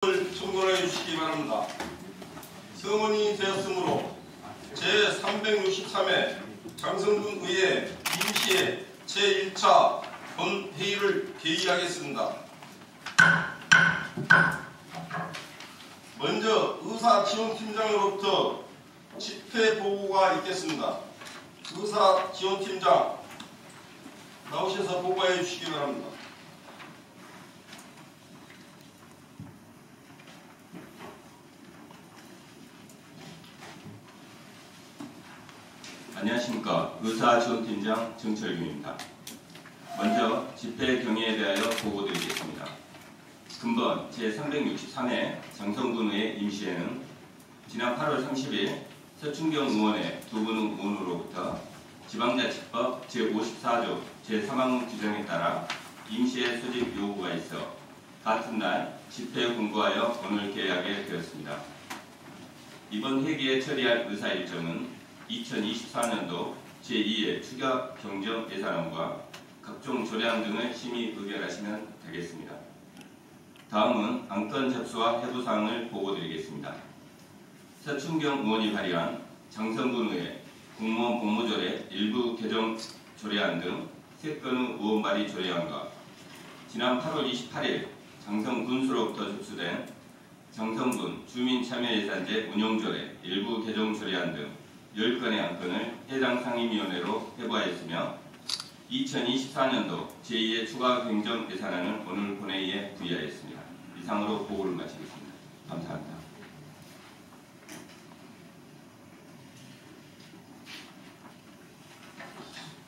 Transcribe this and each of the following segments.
청구해 주시기 바랍니다. 성원이 되었으므로 제363회 장성군 의회 임시회 제1차 본회의를 개의하겠습니다. 먼저 의사지원팀장으로부터 집회 보고가 있겠습니다. 의사지원팀장 나오셔서 보고해 주시기 바랍니다. 안녕하십니까. 의사지원팀장 정철균입니다. 먼저 집회 경위에 대하여 보고드리겠습니다. 근본 제363회 장성군의회 임시회는 지난 8월 30일 서충경 의원의 두 분 의원으로부터 지방자치법 제54조 제3항 규정에 따라 임시회 소집 요구가 있어 같은 날 집회에 공고하여 오늘 개회하게 되었습니다. 이번 회기에 처리할 의사 일정은 2024년도 제2회 추가 경정 예산안과 각종 조례안 등을 심의 의결하시면 되겠습니다. 다음은 안건 접수와 해부사항을 보고드리겠습니다. 서충경 의원이 발의한 장성군의회 공무원 복무조례 일부 개정 조례안 등 3건의 의원 발의 조례안과 지난 8월 28일 장성군수로부터 접수된 장성군 주민참여예산제 운영조례 일부 개정 조례안 등 10건의 안건을 해당 상임위원회로 회부하였으며 2024년도 제2회 추가 경정 예산안은 오늘 본회의에 부의하였습니다. 이상으로 보고를 마치겠습니다. 감사합니다.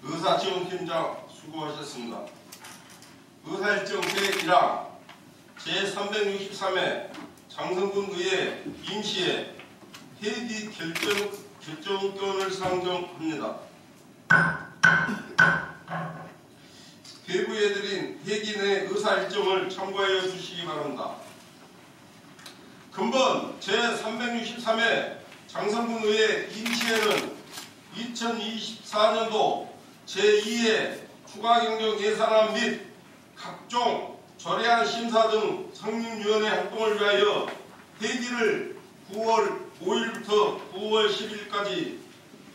의사지원팀장 수고하셨습니다. 의사일정 제1항 제363회 장성군 의회 임시회 회기 결정권을 상정합니다. 회부해드린 회기 내 의사일정을 참고하여 주시기 바랍니다. 근본 제363회 장성군 의회 임시회는 2024년도 제2회 추가경정 예산안 및 각종 조례안 심사 등 상임위원회 활동을 위하여 회기를 9월 5일부터 9월 10일까지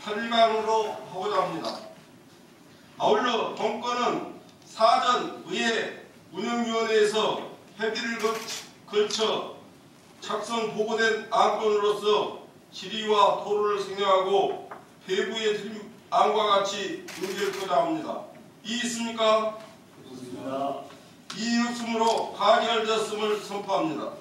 8일간으로 하고자 합니다. 아울러 본건은 사전 의회 운영위원회에서 회기를 거쳐 작성 보고된 안건으로서 질의와 토론을 생략하고 회부에 드린 안과 같이 의결하고자 합니다. 이의 있습니까? 있습니다. 이의 없으므로 가결되었음을 선포합니다.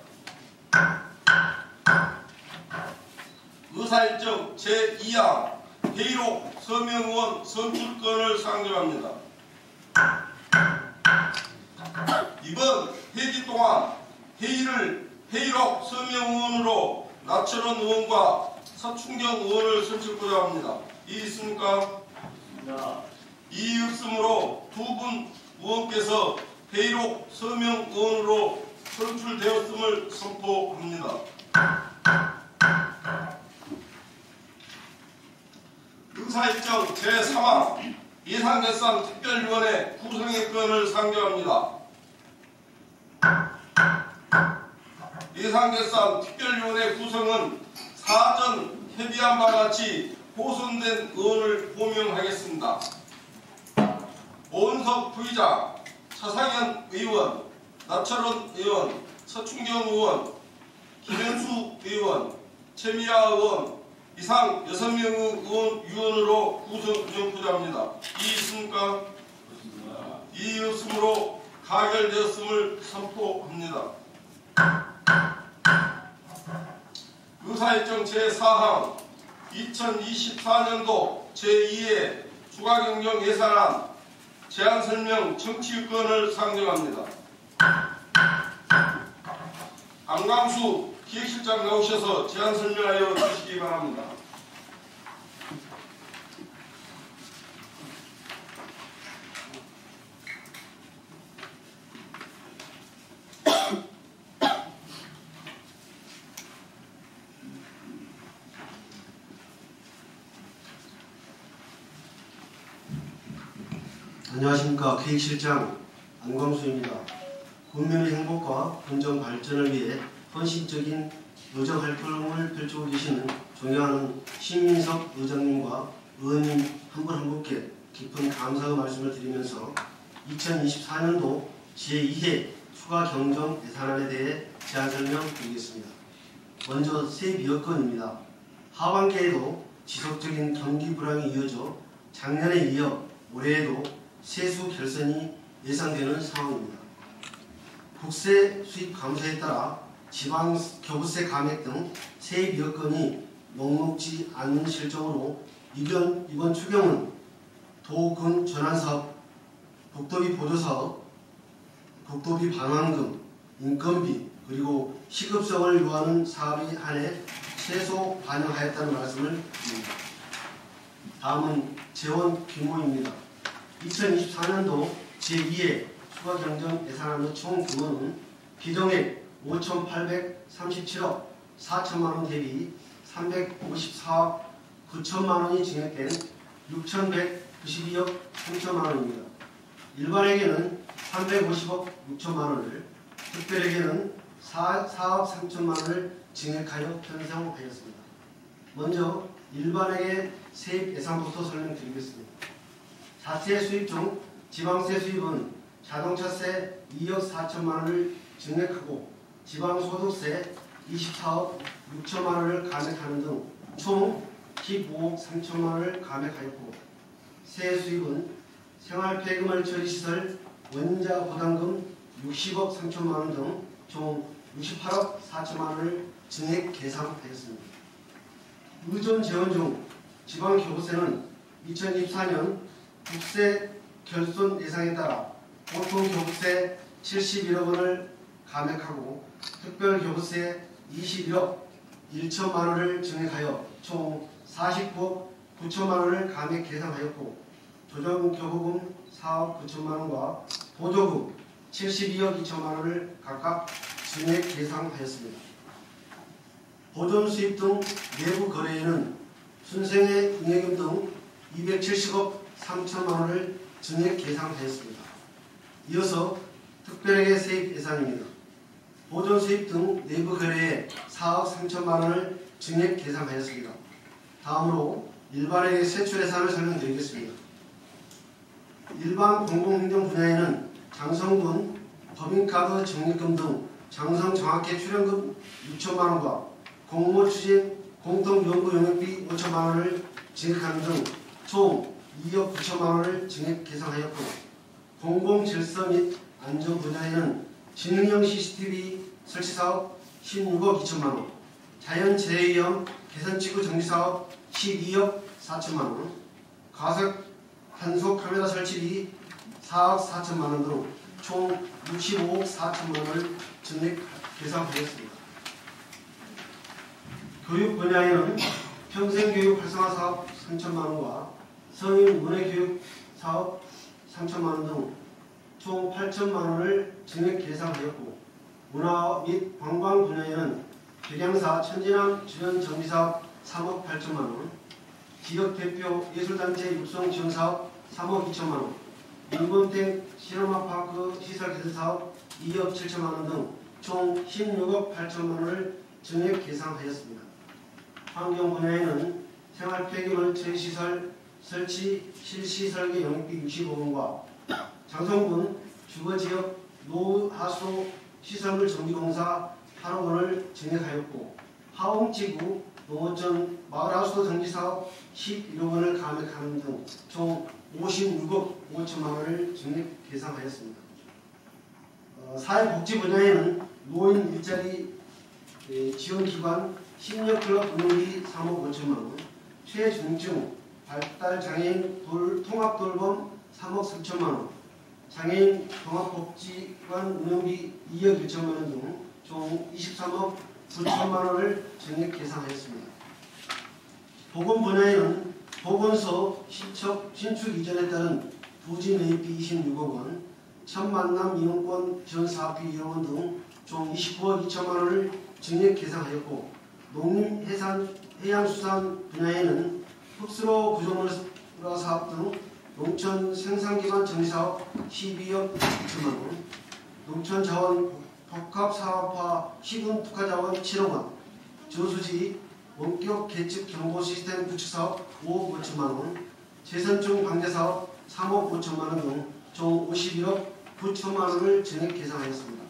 의사일정 제2항 회의록 서명의원 선출권을 상정합니다. 이번 회기 동안 회의록 서명의원으로 나철원 의원과 서충경 의원을 선출하고자 합니다. 이의 있습니까? 있습니다. 이의 없으므로 두 분 의원께서 회의록 서명의원으로 선출되었음을 선포합니다. 의사일정 제3항 예산결산 특별위원회 구성의 건을 상정합니다. 예산결산 특별위원회 구성은 사전 협의한 바와 같이 호선된 의원을 호명하겠습니다. 오은석 부의장, 차상현 의원, 나철원 의원, 서충경 의원, 김현수 의원, 최미아 의원 이상 6명의 위원으로 구성하고자 합니다. 이의 있습니까? 이의 없으므로 가결되었음을 선포합니다. 의사일정 제4항 2024년도 제2회 추가경정 예산안 제안설명 청취권을 상정합니다. 안광수 기획실장 나오셔서 제안설명하여 주시기 바랍니다. 안녕하십니까. 기획실장 안광수입니다. 국민의 행복과 건전 발전을 위해 헌신적인 의정 활동을 펼치고 계시는 존경하는 신민석 의장님과 의원님 한 분 한 분께 깊은 감사의 말씀을 드리면서 2024년도 제2회 추가 경정 예산안에 대해 제안 설명드리겠습니다. 먼저 세비여건입니다. 하반기에도 지속적인 경기 불황이 이어져 작년에 이어 올해에도 세수 결선이 예상되는 상황입니다. 국세 수입 감소에 따라 지방 교부세 감액 등 세입 여건이 녹록지 않는 실정으로 이번 추경은 도군 전환사업, 국도비 보조사업, 국도비 반환금, 인건비 그리고 시급성을 요하는 사업에 한해 최소 반영하였다는 말씀을 드립니다. 다음은 재원 규모입니다. 2024년도 제2회 추가 경정 예산안의 총 규모는 기정액 5,837억 4천만원 대비 354억 9천만원이 증액된 6,192억 3천만원입니다. 일반에게는 350억 6천만원을, 특별에게는 4억 3천만원을 증액하여 편성하였습니다. 먼저 일반에게 세입 예산부터 설명드리겠습니다. 자체 수입 중 지방세 수입은 자동차세 2억 4천만원을 증액하고 지방소득세 24억 6천만원을 감액하는 등 총 15억 3천만원을 감액하였고, 세 수입은 생활폐기물 처리시설 원자 부담금 60억 3천만원 등 총 68억 4천만원을 증액 계상하였습니다. 의존 재원 중 지방교부세는 2024년 국세 결손 예상에 따라 보통교부세 71억 원을 감액하고 특별교부세 21억 1천만원을 증액하여 총 49억 9천만원을 감액 계상하였고, 조정교부금 4억 9천만원과 보조금 72억 2천만원을 각각 증액 계상하였습니다. 보존수입 등 내부 거래에는 순생애 잉여금 등 270억 3천만원을 증액 계상하였습니다. 이어서 특별회계 세입 예산입니다. 보존수입 등 내부 거래에 4억 3천만원을 증액 계상하였습니다. 다음으로 일반회계 세출 예산을 설명드리겠습니다. 일반 공공행정 분야에는 장성군 법인카드 적립금 등 장성정학회 출연금 6천만원과 공모 추진 공동연구 용역비 5천만원을 증액하는 등 총 2억 9천만원을 증액 계상하였고, 공공질서 및 안전 분야에는 지능형 CCTV 설치사업 16억 2천만원, 자연재해위험 개선지구 정비사업 12억 4천만원, 가석 단속 카메라 설치비 4억 4천만원 등 총 65억 4천만원을 증액 계상하였습니다. 교육 분야에는 평생교육 활성화 사업 3천만원과 성인 문해교육 사업 3천만원 등 총 8천만원을 증액 계상하였고, 문화 및 관광 분야에는 백양사 천진항 주변 정비사업 3억 8천만원, 지역대표 예술단체 육성 지원사업 3억 2천만원, 인본택 실험아파크 시설 개선사업 2억 7천만원 등 총 16억 8천만원을 증액 계상하였습니다. 환경 분야에는 생활폐기물 처리시설 설치 실시 설계 영입비 65원과 장성군 주거지역 노하수 시설물 정비공사 8억 원을 증액하였고, 하홍지구 농어촌 마을하수도 정비사업 11억 원을 감액하는 등 총 56억 5천만 원을 증액 계상하였습니다. 사회복지 분야에는 노인 일자리 지원기관 심리클럽 운영비 3억 5천만 원, 최중증 발달장애인 통합돌봄 3억 3천만 원, 장애인 종합복지관 운영비 2억 1천만 원 등 총 23억 9천만 원을 증액 계상하였습니다. 보건 분야에는 보건소 신축 이전에 따른 부지 매입비 26억 원, 천만남 이용권 지원 사업비 1억 원 등 총 29억 2천만 원을 증액 계상하였고, 농림해양수산 분야에는 흡수로 구조물 사업 등 농촌 생산기반 정비사업 12억 2천만 원, 농촌자원 복합사업화 희분 특화자원 7억 원, 저수지 원격 계측 경보 시스템 구축 사업 5억 5천만 원, 재선중 방제 사업 3억 5천만 원 등 총 51억 9천만 원을 증액 계상하였습니다.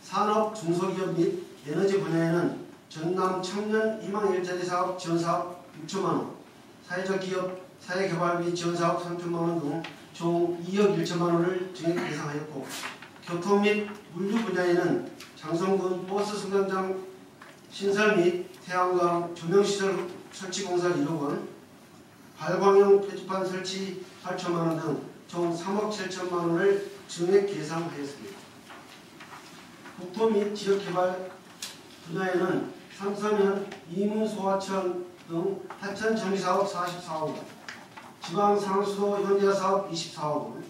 산업 중소기업 및 에너지 분야에는 전남 청년 희망 일자리 사업 지원 사업 6천만 원, 사회적 기업 사회개발 및 지원 사업 3천만 원 등 총 2억 1천만 원을 증액 계상하였고, 교통 및 물류 분야에는 장성군 버스 승강장 신설 및 태양광 조명시설 설치 공사 1억 원, 발광형 표지판 설치 8천만 원 등 총 3억 7천만 원을 증액 계상하였습니다. 국토 및 지역개발 분야에는 삼서면 이문소하천 등 하천 정비사업 44억 원, 지방상수도 현대사업 24억 원,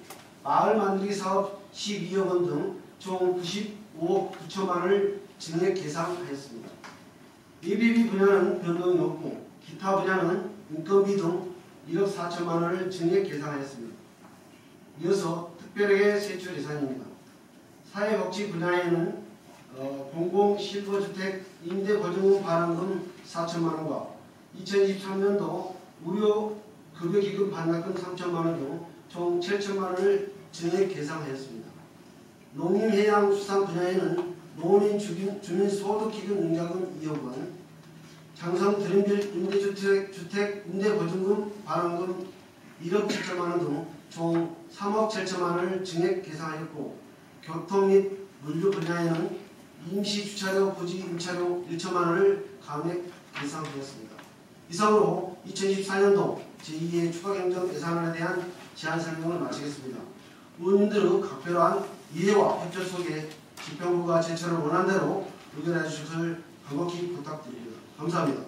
마을 만들기 사업 12억 원 등 총 95억 9천만 원을 증액 계상하였습니다. 예비비 분야는 변동이 없고 기타 분야는 인건비 등 1억 4천만 원을 증액 계상하였습니다. 이어서 특별하게 세출 예산입니다. 사회복지 분야에는 공공실거주택 임대보증금 반환금 4천만 원과 2023년도 무료급여기금 반납금 3천만 원 등 총 7천만 원을 증액 계상하였습니다. 농림해양수산 분야에는 농민 주민소득기금 융자금 2억 원, 장성 드림빌 임대주택 임대보증금 반환금 1억 7천만 원 등 총 3억 7천만 원을 증액 계상하였고, 교통 및 물류 분야에는 임시주차료 부지 임차료 1천만 원을 감액 계상하였습니다. 이상으로 2024년도 제2회 추가경정 예산안에 대한 제안 설명을 마치겠습니다. 의원님들의 각별한 이해와 협조 속에 집행부가 제출을 원한 대로 의견해 주실 것을 간곡히 부탁드립니다. 감사합니다.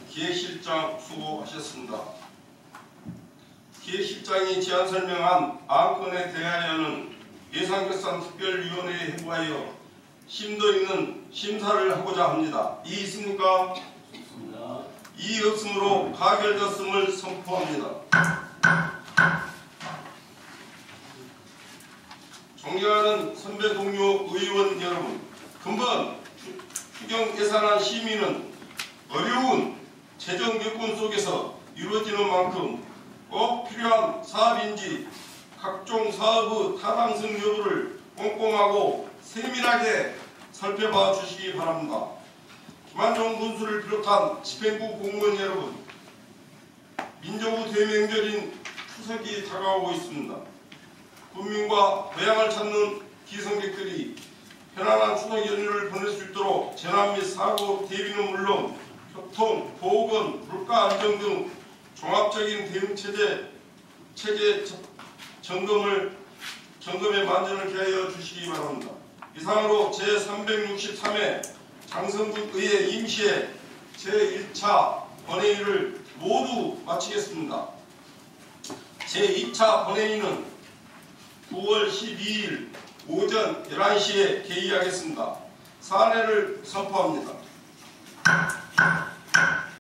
기획실장 수고하셨습니다. 기획실장이 제안 설명한 안건에 대하여는 예산결산특별위원회에 해부하여 심도 있는 심사를 하고자 합니다. 이의 있습니까? 있습니다. 이의 없으므로 가결되었음을 선포합니다. 존경하는 선배 동료 의원 여러분, 금번 추경 예산안 심의는 어려운 재정 여건 속에서 이루어지는 만큼 꼭 필요한 사업인지 각종 사업의 타당성 여부를 꼼꼼하고 세밀하게 살펴봐 주시기 바랍니다. 김한종 군수를 비롯한 집행부 공무원 여러분, 민족의 대명절인 추석이 다가오고 있습니다. 국민과 고향을 찾는 기성객들이 편안한 추석 연휴를 보낼 수 있도록 재난 및 사고 대비는 물론 교통, 보건, 물가 안정 등 종합적인 대응 체계 점검에 만전을 기하여 주시기 바랍니다. 이상으로 제363회 장성군 의회 임시회 제1차 본회의를 모두 마치겠습니다. 제2차 본회의는 9월 12일 오전 11시에 개의하겠습니다. 사례를 선포합니다.